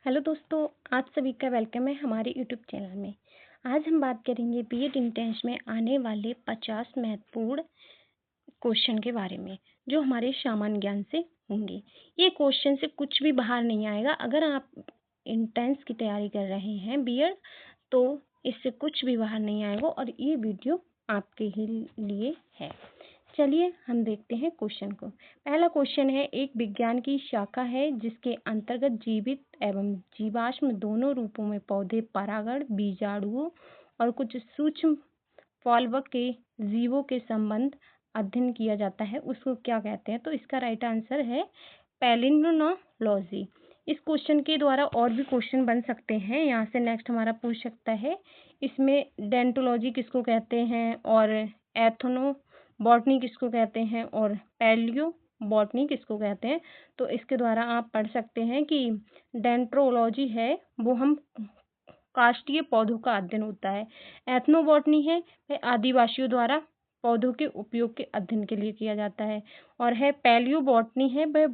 Hello दोस्तों, आप सभी का वेलकम है हमारे यूट्यूब चैनल में। आज हम बात करेंगे बीएड इंट्रेंस में आने वाले 50 महत्वपूर्ण क्वेश्चन के बारे में, जो हमारे सामान्य ज्ञान से होंगे। ये क्वेश्चन से कुछ भी बाहर नहीं आएगा। अगर आप इंट्रेंस की तैयारी कर रहे हैं बीएड, तो इससे कुछ भी बाहर नहीं आएगा और ये वीडियो आपके ही लिए है। चलिए हम देखते हैं क्वेश्चन को। पहला क्वेश्चन है, एक विज्ञान की शाखा है जिसके अंतर्गत जीवित एवं जीवाश्म दोनों रूपों में पौधे, परागण, बीजाणुओं और कुछ सूक्ष्म फॉलोअप के जीवों के संबंध अध्ययन किया जाता है, उसको क्या कहते हैं? तो इसका राइट आंसर है पैलिनोलॉजी। इस क्वेश्चन के द्वारा और भी क्वेश्चन बन सकते हैं। यहाँ से नेक्स्ट हमारा पूछ सकता है, इसमें डेंटोलॉजी किसको कहते हैं और एथनो बॉटनी किसको कहते हैं और पैलियो बॉटनी किसको कहते हैं? तो इसके द्वारा आप पढ़ सकते हैं कि डेंट्रोलॉजी है वो हम काष्ठीय पौधों का अध्ययन होता है। एथनोबॉटनी है वह आदिवासियों द्वारा पौधों के उपयोग के अध्ययन के लिए किया जाता है। और है पैलियोबॉटनी है वह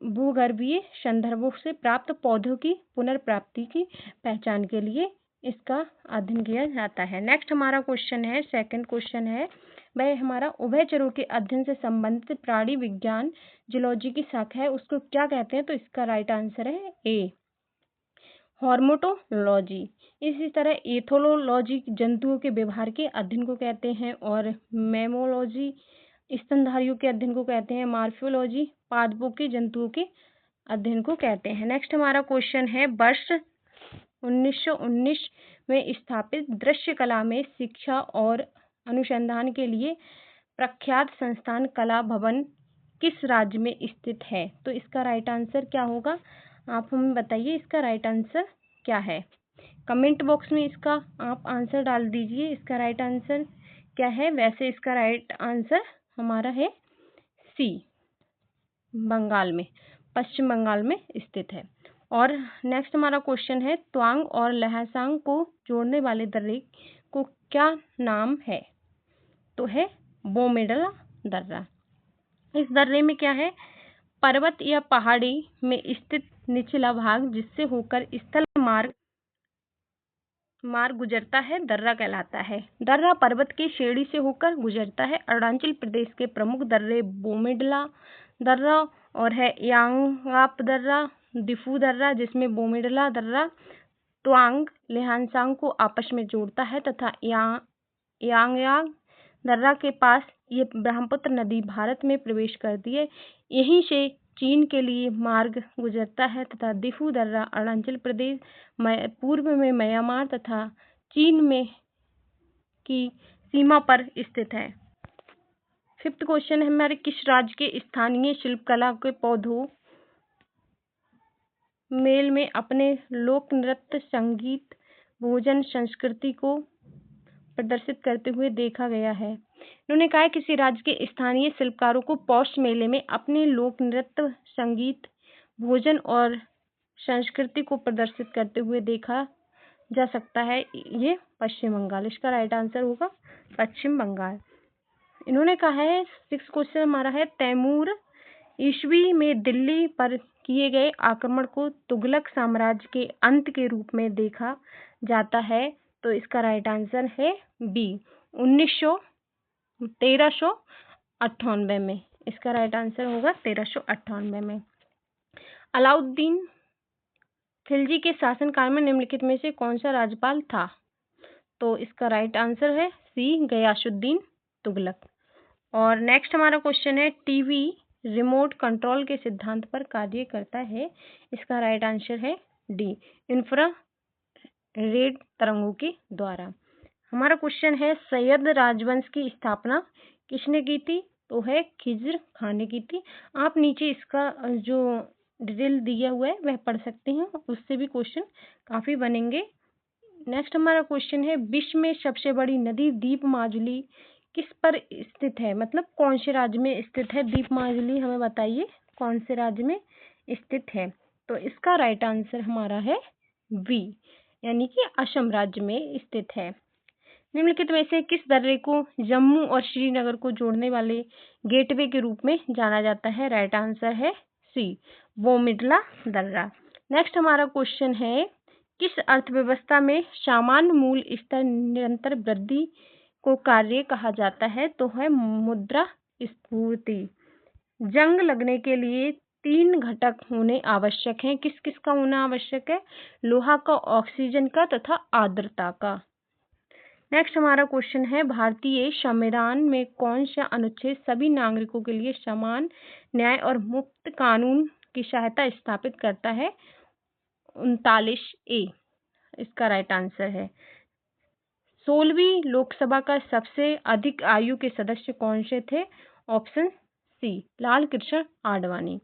भूगर्भीय संदर्भों से प्राप्त पौधों की पुनर्प्राप्ति की पहचान के लिए इसका अध्ययन किया जाता है। नेक्स्ट हमारा क्वेश्चन है, सेकंड क्वेश्चन है, वह हमारा उभयचरों के अध्ययन से संबंधित प्राणी विज्ञान जूलॉजी की शाखा है, उसको क्या कहते हैं? तो इसका राइट आंसर है ए, हॉर्मेटोलॉजी। इसी तरह एथोलॉजी जंतुओं के व्यवहार के अध्ययन को कहते हैं और मेमोलॉजी स्तनधारियों के अध्ययन को कहते हैं। मॉर्फोलॉजी पादपों के जंतुओं के अध्ययन को कहते हैं। नेक्स्ट हमारा क्वेश्चन है, वर्ष 1919 में स्थापित दृश्य कला में शिक्षा और अनुसंधान के लिए प्रख्यात संस्थान कला भवन किस राज्य में स्थित है? तो इसका राइट आंसर क्या होगा? आप हमें बताइए इसका राइट आंसर क्या है। कमेंट बॉक्स में इसका आप आंसर डाल दीजिए, इसका राइट आंसर क्या है। वैसे इसका राइट आंसर हमारा है सी, बंगाल में, पश्चिम बंगाल में स्थित है। और नेक्स्ट हमारा क्वेश्चन है, तवांग और लहसांग को जोड़ने वाले दर्रे को क्या नाम है? तो है बोमेडला दर्रा। इस दर्रे में क्या है? पर्वत या पहाड़ी में स्थित निचला भाग जिससे होकर स्थल मार्ग गुजरता है, दर्रा कहलाता है। दर्रा पर्वत की श्रेणी से होकर गुजरता है। अरुणाचल प्रदेश के प्रमुख दर्रे बोमेडला दर्रा और है यांगाप दर्रा, दिफू दर्रा, जिसमें बोमेडला दर्रा तवांग लहसांग को आपस में जोड़ता है तथा यांगयांग दर्रा के पास ये ब्रह्मपुत्र नदी भारत में प्रवेश करती है। यहीं से चीन के लिए मार्ग गुजरता है तथा दिफू दर्रा अरुणाचल प्रदेश, पूर्व में म्यांमार तथा चीन में की सीमा पर स्थित है। फिफ्थ क्वेश्चन है हमारे, किस राज्य के स्थानीय शिल्पकला के पौधों मेल में अपने लोक नृत्य, संगीत, भोजन, संस्कृति को प्रदर्शित करते हुए देखा गया है? उन्होंने कहा किसी राज्य के स्थानीय शिल्पकारों को पौष मेले में अपने लोक नृत्य, संगीत, भोजन और संस्कृति को प्रदर्शित करते हुए देखा जा सकता है। ये पश्चिम बंगाल, इसका राइट आंसर होगा पश्चिम बंगाल। इन्होंने कहा है, सिक्स क्वेश्चन हमारा है, तैमूर ईस्वी में दिल्ली पर किए गए आक्रमण को तुगलक साम्राज्य के अंत के रूप में देखा जाता है। तो इसका राइट आंसर है बी, 1398 में। इसका राइट आंसर होगा 1398 में। अलाउद्दीन खिलजी के शासनकाल में निम्नलिखित में से कौन सा राज्यपाल था? तो इसका राइट आंसर है सी, गयासुद्दीन तुगलक। और नेक्स्ट हमारा क्वेश्चन है, टीवी रिमोट कंट्रोल के सिद्धांत पर कार्य करता है? इसका राइट आंसर है डी, इंफ्रारेड तरंगों के द्वारा। हमारा क्वेश्चन है, सैयद राजवंश की स्थापना किसने की थी? तो है खिज्र खान ने की थी। आप नीचे इसका जो डिटेल दिया हुआ है वह पढ़ सकते हैं, उससे भी क्वेश्चन काफ़ी बनेंगे। नेक्स्ट हमारा क्वेश्चन है, विश्व में सबसे बड़ी नदी दीपमाजुली किस पर स्थित है? मतलब कौन से राज्य में स्थित है दीपमाजुली? हमें बताइए कौन से राज्य में स्थित है। तो इसका राइट आंसर हमारा है बी, यानी कि असम राज्य में स्थित है। निम्नलिखित में से किस दर्रे को जम्मू और श्रीनगर को जोड़ने वाले गेटवे के रूप में जाना जाता है? राइट आंसर है सी, बोमेडला दर्रा। नेक्स्ट हमारा क्वेश्चन है, किस अर्थव्यवस्था में सामान्य मूल स्तर निरंतर वृद्धि को कार्य कहा जाता है? तो है मुद्रा स्फूर्ति। जंग लगने के लिए 3 घटक होने आवश्यक हैं। किस किस का होना आवश्यक है? लोहा का, ऑक्सीजन का तथा आर्द्रता का। नेक्स्ट हमारा क्वेश्चन है, भारतीय संविधान में कौन सा अनुच्छेद सभी नागरिकों के लिए समान न्याय और मुक्त कानून की सहायता स्थापित करता है? 39A इसका राइट आंसर है। 16वीं लोकसभा का सबसे अधिक आयु के सदस्य कौन से थे? Option C, Lal Krishna Advani.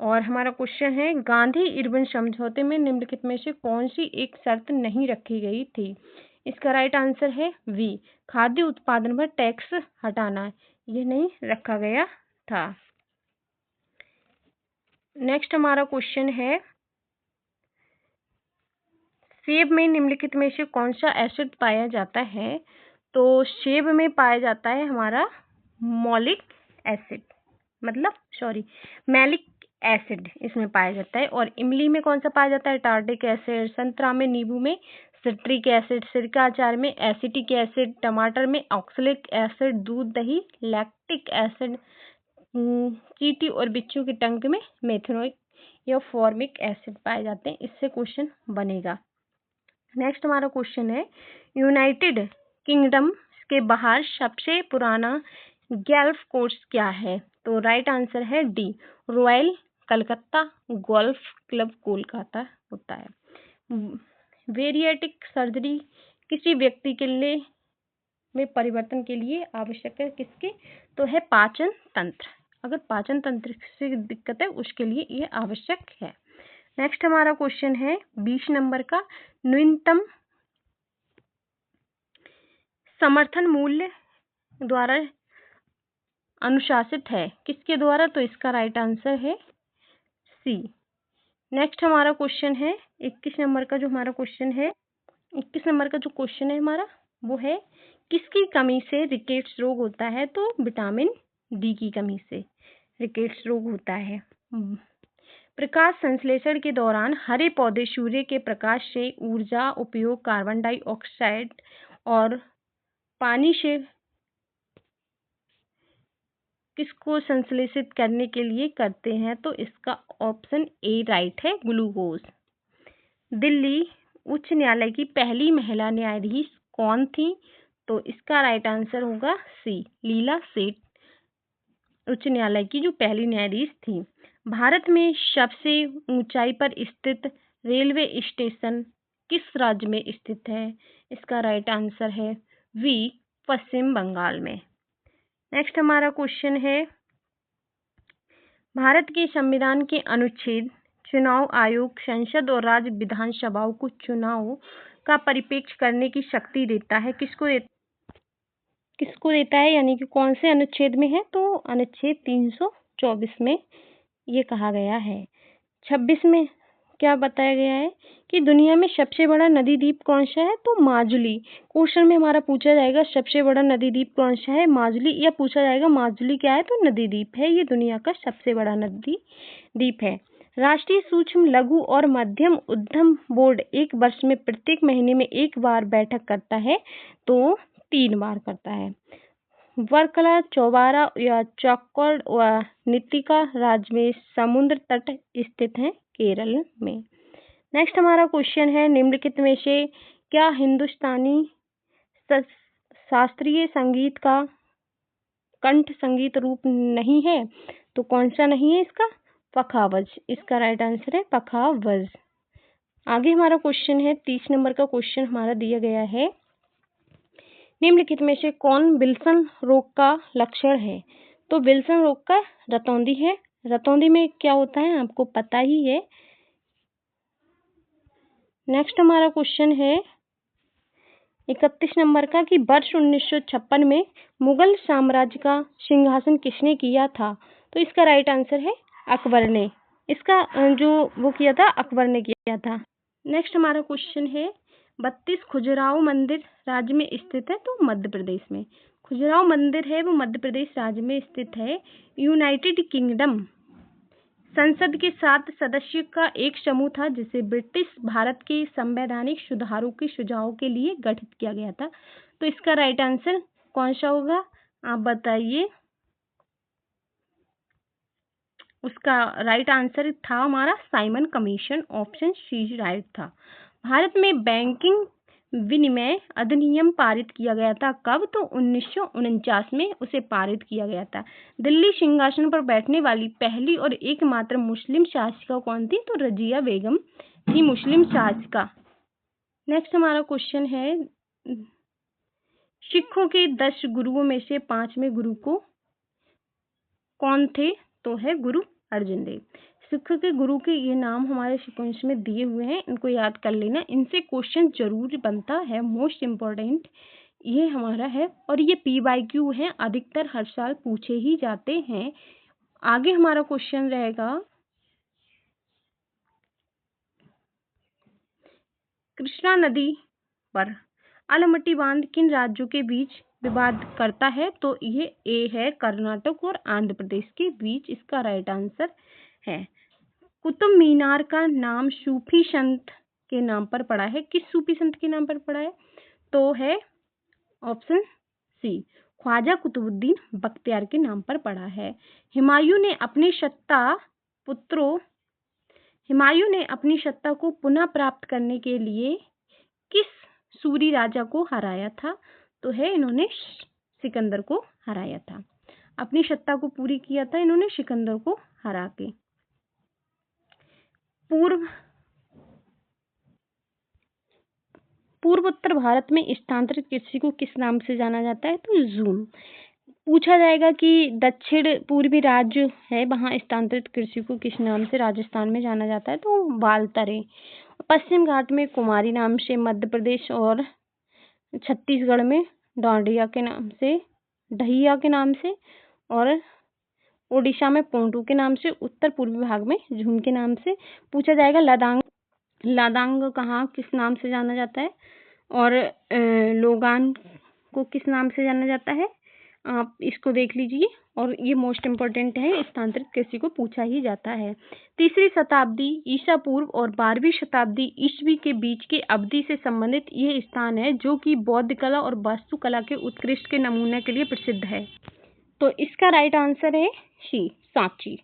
और हमारा क्वेश्चन है, गांधी इरविन समझौते में निम्नलिखित में से कौन सी एक शर्त नहीं रखी गई थी? इसका राइट आंसर है वी, खाद्य उत्पादन पर टैक्स हटाना, ये नहीं रखा गया था। नेक्स्ट हमारा क्वेश्चन है, सेब में निम्नलिखित में से कौन सा एसिड पाया जाता है? तो सेब में पाया जाता है हमारा मौलिक एसिड, मैलिक एसिड इसमें पाया जाता है। और इमली में कौन सा पाया जाता है? Tartaric acid. संतरा में, नींबू में सिट्रिक एसिड। सिरका अचार में एसिटिक एसिड। टमाटर में ऑक्सैलिक एसिड। दूध, दही लैक्टिक एसिड। चींटी और बिच्छू के टंक में मेथनोइक या फॉर्मिक एसिड पाए जाते हैं। इससे क्वेश्चन बनेगा। नेक्स्ट हमारा क्वेश्चन है, यूनाइटेड किंगडम के बाहर सबसे पुराना गोल्फ कोर्स क्या है? तो राइट आंसर है D, royal Calcutta golf club Kolkata होता है। वेरिएटिक सर्जरी किसी व्यक्ति के लिए में परिवर्तन के लिए आवश्यक है किसके? तो है पाचन तंत्र। अगर पाचन तंत्र से दिक्कत है उसके लिए ये आवश्यक है। नेक्स्ट हमारा क्वेश्चन है 20 नंबर का, न्यूनतम समर्थन मूल्य द्वारा अनुशासित है किसके द्वारा? तो इसका राइट आंसर है सी। नेक्स्ट हमारा क्वेश्चन है 21 नंबर का, जो हमारा क्वेश्चन है 21 नंबर का जो क्वेश्चन है हमारा वो है, किसकी कमी से रिकेट्स रोग होता है? तो विटामिन डी की कमी से रिकेट्स रोग होता है। प्रकाश संश्लेषण के दौरान हरे पौधे सूर्य के प्रकाश से ऊर्जा उपयोग कार्बन डाइऑक्साइड और पानी से किसको संश्लेषित करने के लिए करते हैं? तो इसका ऑप्शन ए राइट है, ग्लूकोज। दिल्ली उच्च न्यायालय की पहली महिला न्यायाधीश कौन थी? तो इसका राइट आंसर होगा सी, लीला सेठ उच्च न्यायालय की जो पहली न्यायाधीश थी। भारत में सबसे ऊंचाई पर स्थित रेलवे स्टेशन किस राज्य में स्थित है? इसका राइट आंसर है वी, पश्चिम बंगाल में। नेक्स्ट हमारा क्वेश्चन है, भारत के संविधान के अनुच्छेद चुनाव आयोग संसद और राज्य विधानसभाओं को चुनाव का परिप्रेक्ष्य करने की शक्ति देता है। किसको देता है, यानी कि कौन से अनुच्छेद में है? तो अनुच्छेद 324 में ये कहा गया है। 26 में क्या बताया गया है कि दुनिया में सबसे बड़ा नदी द्वीप कौन सा है? तो माजुली। क्वेश्चन में हमारा पूछा जाएगा सबसे बड़ा नदी द्वीप कौन सा है? माजुली, या पूछा जाएगा माजुली क्या है? तो नदी द्वीप है, ये दुनिया का सबसे बड़ा नदी द्वीप है। राष्ट्रीय सूक्ष्म लघु और मध्यम उद्यम बोर्ड एक वर्ष में प्रत्येक महीने में एक बार बैठक करता है, तो 3 बार करता है। वर्कला, चौबारा या चौक्कड़ व नीतिका राज्य में समुद्र तट स्थित हैं, केरल में। नेक्स्ट हमारा क्वेश्चन है, निम्नलिखित में से क्या हिंदुस्तानी शास्त्रीय संगीत का कंठ संगीत रूप नहीं है? तो कौन सा नहीं है इसका? पखावज। इसका राइट आंसर है पखावज। आगे हमारा क्वेश्चन है 30 नंबर का क्वेश्चन हमारा दिया गया है, निम्नलिखित में से कौन विल्सन रोग का लक्षण है? तो विल्सन रोग का रतौंधी है। रतौंधी में क्या होता है आपको पता ही है। नेक्स्ट हमारा क्वेश्चन है 31 नंबर का, कि वर्ष 1956 में मुगल साम्राज्य का सिंहासन किसने किया था? तो इसका राइट आंसर है अकबर ने। इसका जो वो किया था, अकबर ने किया था। नेक्स्ट हमारा क्वेश्चन है 32 खजुराहो मंदिर राज्य में स्थित है? तो मध्य प्रदेश में। खजुराहो मंदिर है वो मध्य प्रदेश राज्य में स्थित है। यूनाइटेड किंगडम संसद के 7 सदस्य का एक समूह था जिसे ब्रिटिश भारत के संवैधानिक सुधारों के सुझाव के लिए गठित किया गया था। तो इसका राइट आंसर कौन सा होगा, आप बताइए। उसका राइट आंसर था हमारा Simon Commission, option C right था। भारत में बैंकिंग विनिमय अधिनियम पारित किया गया था कब, तो 1949 में उसे पारित किया गया था। दिल्ली सिंहासन पर बैठने वाली पहली और एकमात्र मुस्लिम शासिका कौन थी, तो रजिया बेगम थी मुस्लिम शासिका। नेक्स्ट हमारा क्वेश्चन है, सिखों के 10 गुरुओं में से 5वें गुरु को कौन थे, तो है गुरु अर्जुन देव। सिख के गुरु के ये नाम हमारे सिक्वेंस में दिए हुए हैं, इनको याद कर लेना, इनसे क्वेश्चन जरूर बनता है, मोस्ट इम्पोर्टेंट ये हमारा है, और ये PYQ है, अधिकतर हर साल पूछे ही जाते हैं। आगे हमारा क्वेश्चन रहेगा, कृष्णा नदी पर अलमट्टी बांध किन राज्यों के बीच विवाद करता है, तो ये ए है कर्नाटक और आंध्र प्रदेश के बीच, इसका राइट आंसर है। कुतुब मीनार का नाम सूफी संत के नाम पर पड़ा है, किस सूफी संत के नाम पर पड़ा है, तो है ऑप्शन सी ख्वाजा कुतुबुद्दीन बख्तियार के नाम पर पड़ा है। हुमायूं ने अपनी सत्ता को पुनः प्राप्त करने के लिए किस सूरी राजा को हराया था, तो है इन्होंने सिकंदर को हराया था। अपनी सत्ता को पूरी किया था इन्होंने सिकंदर को हरा के। पूर्वोत्तर भारत में स्थानांतरित कृषि को किस नाम से जाना जाता है, तो जूम। पूछा जाएगा कि दक्षिण पूर्वी राज्य है वहाँ स्थानांतरित कृषि को किस नाम से राजस्थान में जाना जाता है, तो वालतरे। पश्चिम घाट में कुमारी नाम से, मध्य प्रदेश और छत्तीसगढ़ में डहिया के नाम से, और ओडिशा में पोंटू के नाम से, उत्तर पूर्वी भाग में झूम के नाम से। पूछा जाएगा लादांग कहाँ किस नाम से जाना जाता है, और लोगान को किस नाम से जाना जाता है, आप इसको देख लीजिए, और ये मोस्ट इम्पोर्टेंट है, स्थानांतरित कृषि को पूछा ही जाता है। 3री शताब्दी ईसा पूर्व और 12वीं शताब्दी ईस्वी के बीच के अवधि से संबंधित ये स्थान है जो कि बौद्ध कला और वास्तुकला के उत्कृष्ट के नमूने के लिए प्रसिद्ध है। तो इसका राइट आंसर है सी सांची।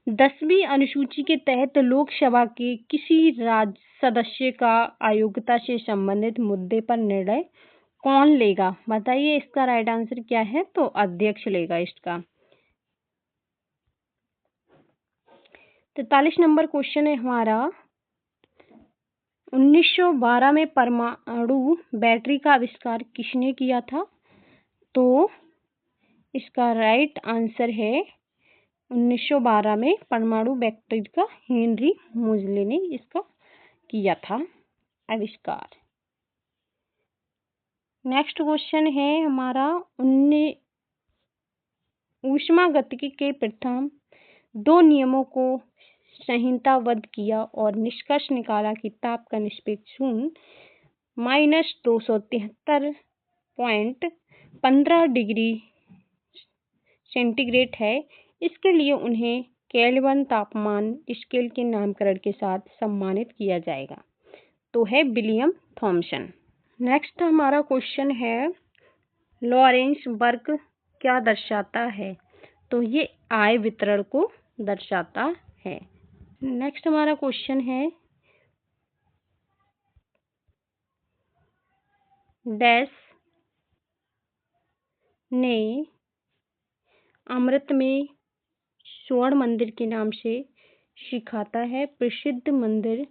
10वीं अनुसूची के तहत लोकसभा के किसी राज्य सदस्य का अयोग्यता से संबंधित मुद्दे पर निर्णय कौन लेगा, बताइए इसका राइट आंसर क्या है, तो अध्यक्ष लेगा इसका। 43 नंबर क्वेश्चन है हमारा, 1912 में परमाणु बैटरी का आविष्कार किसने किया था, तो इसका राइट आंसर है 1912 में परमाणु बैटरी का हेनरी मोजले ने इसका किया था आविष्कार। नेक्स्ट क्वेश्चन है हमारा, ऊष्मागतिकी के प्रथम 2 नियमों को संहिताबद्ध किया और निष्कर्ष निकाला कि ताप का निरपेक्ष शून्य -273.15 डिग्री सेंटीग्रेड है। इसके लिए उन्हें केल्विन तापमान स्केल के नामकरण के साथ सम्मानित किया जाएगा, तो है विलियम थॉमसन। नेक्स्ट हमारा क्वेश्चन है, लॉरेंस वर्ग क्या दर्शाता है, तो ये आय वितरण को दर्शाता है। नेक्स्ट हमारा क्वेश्चन है, डैश ने अमृत में स्वर्ण मंदिर के नाम से सिखाता है प्रसिद्ध मंदिर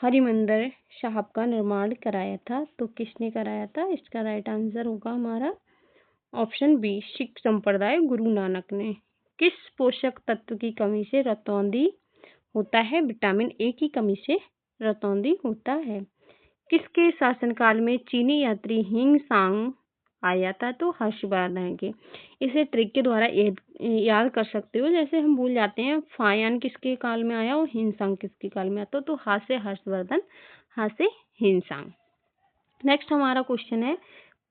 हरिमंदिर साहब का निर्माण कराया था, तो किसने कराया था, इसका राइट आंसर होगा हमारा ऑप्शन बी सिख संप्रदाय गुरु नानक ने। किस पोषक तत्व की कमी से रतौंधी होता है, विटामिन ए की कमी से रतौंधी होता है। किसके शासनकाल में चीनी यात्री हिंग सांग आया था, तो हर्षवर्धन के। इसे ट्रिक के द्वारा याद कर सकते हो, जैसे हम भूल जाते हैं फायान किसके काल में आया और हिंसांग किसके काल में आता, तो हा से हर्षवर्धन, हा से हिंसांग। नेक्स्ट हमारा क्वेश्चन है,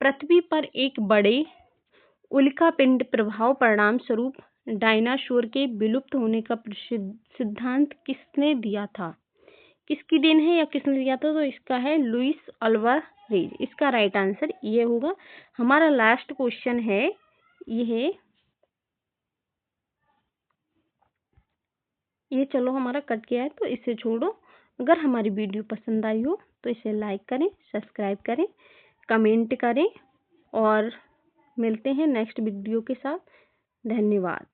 पृथ्वी पर एक बड़े उल्का पिंड प्रभाव परिणाम स्वरूप डायनासोर के विलुप्त होने का सिद्धांत किसने दिया था? किसकी देन है या किसने दिया था? तो इसका है लुइस अल्वारेज। इसका राइट आंसर ये होगा। हमारा लास्ट क्वेश्चन है ये चलो हमारा कट गया है तो इसे छोड़ो। अगर हमारी वीडियो पसंद आई हो तो इसे लाइक करें, सब्सक्राइब करें, कमेंट करें और मिलते हैं नेक्स्ट वीडियो के साथ। धन्यवाद।